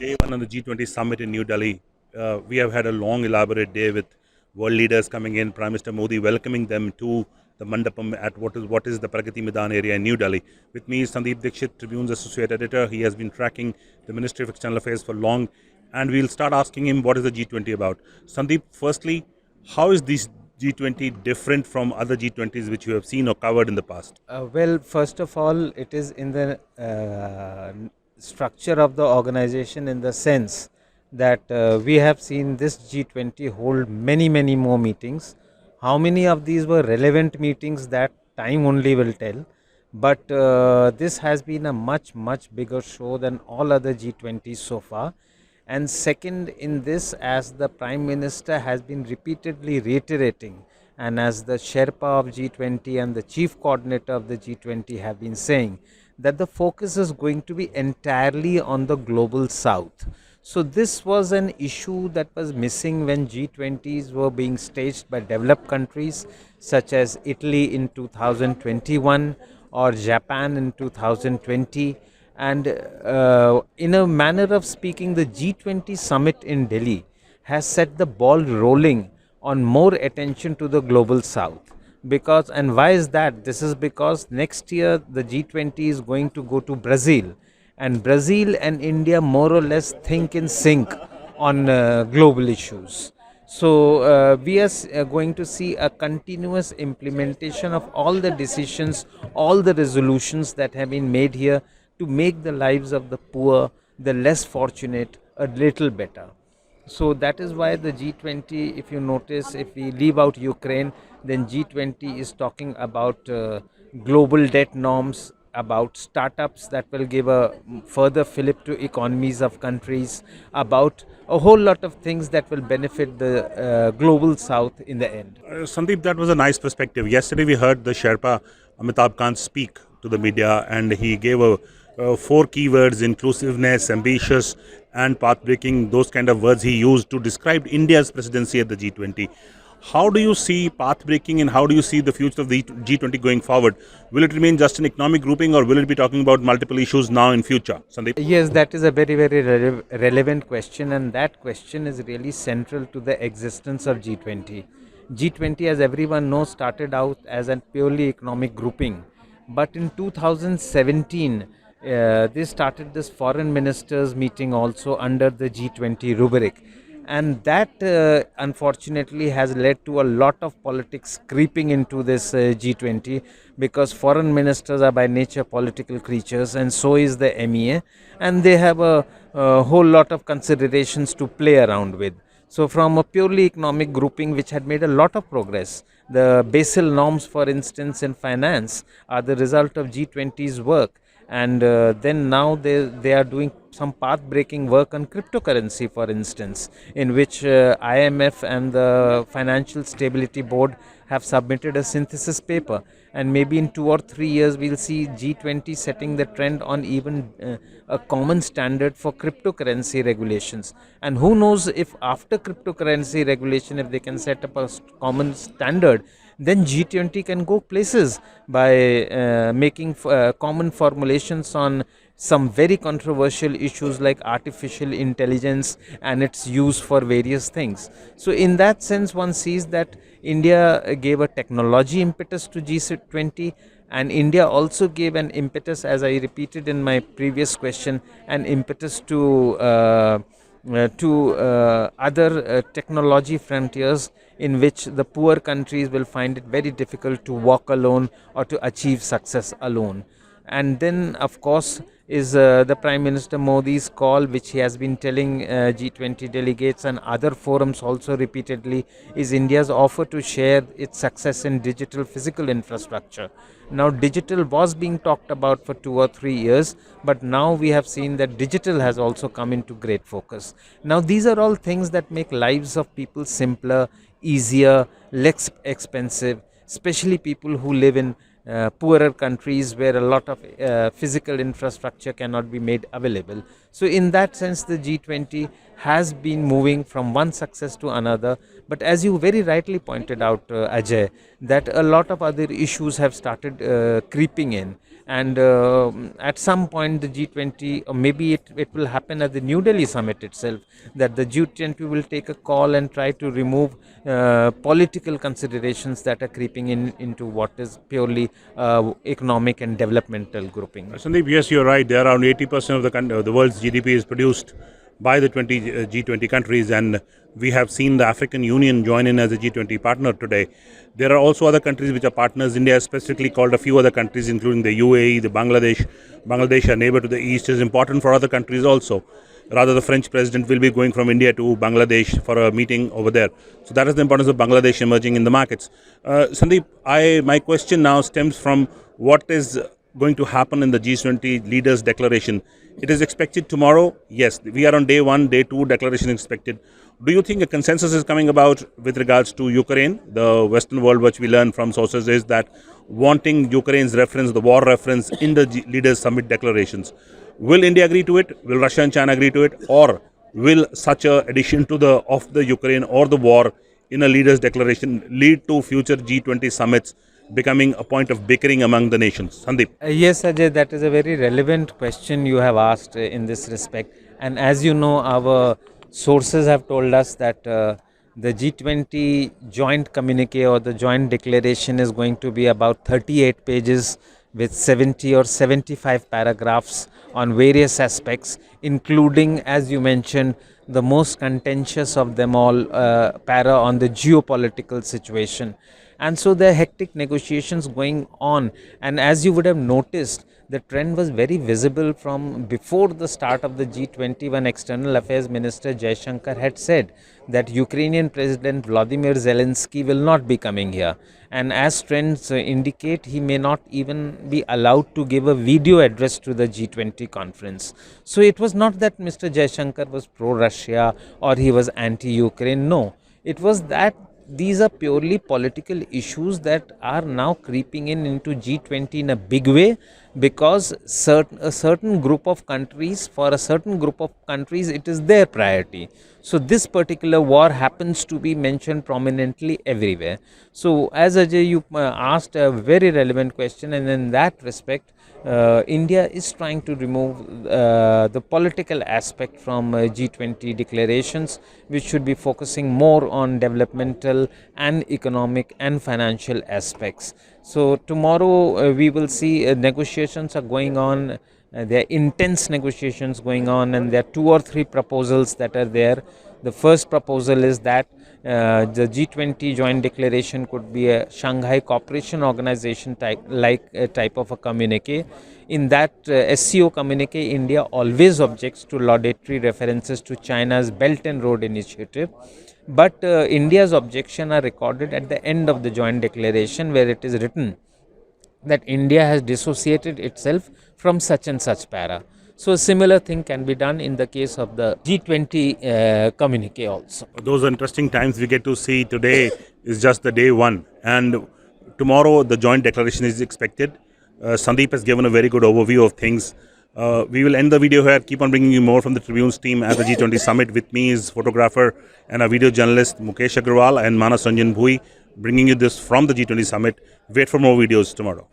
Day one on the G20 Summit in New Delhi. We have had a long, elaborate day with world leaders coming in, Prime Minister Modi welcoming them to the Mandapam at what is the Pragati Maidan area in New Delhi. With me is Sandeep Dixit, Tribune's associate editor. He has been tracking the Ministry of External Affairs for long, and we'll start asking him what is the G20 about. Sandeep, firstly, how is this G20 different from other G20s which you have seen or covered in the past? Well, first of all, it is in the structure of the organization in the sense that we have seen this G20 hold many more meetings. How many of these were relevant meetings, that time only will tell. But this has been a much bigger show than all other G20s so far. And second, in this, as the Prime Minister has been repeatedly reiterating, and as the Sherpa of G20 and the Chief Coordinator of the G20 have been saying, that the focus is going to be entirely on the global south. So this was an issue that was missing when G20s were being staged by developed countries such as Italy in 2021 or Japan in 2020. And in a manner of speaking, the G20 Summit in Delhi has set the ball rolling on more attention to the global south. Because, and why is that? This is because next year the G20 is going to go to Brazil, and Brazil and India more or less think in sync on global issues. So we are going to see a continuous implementation of all the decisions, all the resolutions that have been made here to make the lives of the poor, the less fortunate, a little better. So that is why the G20, if you notice, if we leave out Ukraine, then G20 is talking about global debt norms, about startups that will give a further fillip to economies of countries, about a whole lot of things that will benefit the global south in the end. Sandeep, that was a nice perspective. Yesterday we heard the Sherpa Amitabh Kant speak to the media, and he gave four keywords: inclusiveness, ambitious, and path-breaking. Those kind of words he used to describe India's presidency at the G20. How do you see path-breaking, and how do you see the future of the G20 going forward? Will it remain just an economic grouping, or will it be talking about multiple issues now in future? Sandeep? Yes, that is a very relevant question, and that question is really central to the existence of G20. G20, as everyone knows, started out as a purely economic grouping, but in 2017 they started this foreign ministers meeting also under the G20 rubric, and that unfortunately has led to a lot of politics creeping into this G20, because foreign ministers are by nature political creatures, and so is the MEA, and they have a whole lot of considerations to play around with. So from a purely economic grouping which had made a lot of progress, the Basel norms, for instance, in finance are the result of G20's work. And then now they are doing some path-breaking work on cryptocurrency, for instance, in which IMF and the Financial Stability Board have submitted a synthesis paper. And maybe in 2 or 3 years, we'll see G20 setting the trend on even a common standard for cryptocurrency regulations. And who knows if after cryptocurrency regulation, if they can set up a common standard, then G20 can go places by making common formulations on some very controversial issues like artificial intelligence and its use for various things. So in that sense, one sees that India gave a technology impetus to G20, and India also gave an impetus, as I repeated in my previous question, an impetus to other technology frontiers in which the poor countries will find it very difficult to walk alone or to achieve success alone. And then, of course, is the Prime Minister Modi's call, which he has been telling G20 delegates and other forums also repeatedly, is India's offer to share its success in digital physical infrastructure. Now, digital was being talked about for 2 or 3 years, but now we have seen that digital has also come into great focus. Now, these are all things that make lives of people simpler, easier, less expensive, especially people who live in poorer countries where a lot of physical infrastructure cannot be made available. So in that sense, the G20 has been moving from one success to another. But as you very rightly pointed out, Ajay, that a lot of other issues have started creeping in. And at some point, the G20, or maybe it will happen at the New Delhi summit itself, that the G20 will take a call and try to remove political considerations that are creeping into what is purely economic and developmental grouping. Sandeep, yes, you're right. There are around 80% of the world's GDP is produced by the G20 countries, and we have seen the African Union join in as a G20 partner today. There are also other countries which are partners. India has specifically called a few other countries, including the UAE, the Bangladesh. Bangladesh, a neighbor to the east, is important for other countries also. Rather, the French president will be going from India to Bangladesh for a meeting over there. So that is the importance of Bangladesh emerging in the markets. Sandeep, my question now stems from what is going to happen in the G20 leaders' declaration. It is expected tomorrow. Yes, we are on day 1, day 2, declaration is expected. Do you think a consensus is coming about with regards to Ukraine? The Western world, which we learn from sources, is that wanting Ukraine's reference, the war reference, in the leaders' summit declarations. Will India agree to it? Will Russia and China agree to it? Or will such a addition to the Ukraine or the war in a leaders' declaration lead to future G20 summits becoming a point of bickering among the nations? Sandeep. Yes, Ajay, that is a very relevant question you have asked in this respect. And as you know, our sources have told us that the G20 joint communique or the joint declaration is going to be about 38 pages with 70 or 75 paragraphs on various aspects, including, as you mentioned, the most contentious of them all, para on the geopolitical situation. And so there are hectic negotiations going on. And as you would have noticed, the trend was very visible from before the start of the G20, when External Affairs Minister Shaikh had said that Ukrainian President Vladimir Zelensky will not be coming here. And as trends indicate, he may not even be allowed to give a video address to the G20 conference. So it was not that Mr. Shaikh was pro-Russia or he was anti-Ukraine. No, it was that these are purely political issues that are now creeping into G20 in a big way, because a certain group of countries, for a certain group of countries, it is their priority. So this particular war happens to be mentioned prominently everywhere. So as Ajay, you asked a very relevant question, and in that respect, India is trying to remove the political aspect from G20 declarations, which should be focusing more on developmental and economic and financial aspects. So tomorrow we will see negotiations are going on. There are intense negotiations going on, and there are 2 or 3 proposals that are there. The first proposal is that the G20 joint declaration could be a Shanghai Cooperation Organization type of a communique. In that SCO communique, India always objects to laudatory references to China's Belt and Road Initiative. But India's objection are recorded at the end of the joint declaration, where it is written that India has dissociated itself from such and such para. So a similar thing can be done in the case of the G20 communique also. Those are interesting times we get to see. Today is just the day 1, and tomorrow the joint declaration is expected. Sandeep has given a very good overview of things. We will end the video here. Keep on bringing you more from the Tribune's team at the G20 Summit. With me is photographer and a video journalist Mukesh Agarwal and Manas Ranjan Bhui, bringing you this from the G20 Summit. Wait for more videos tomorrow.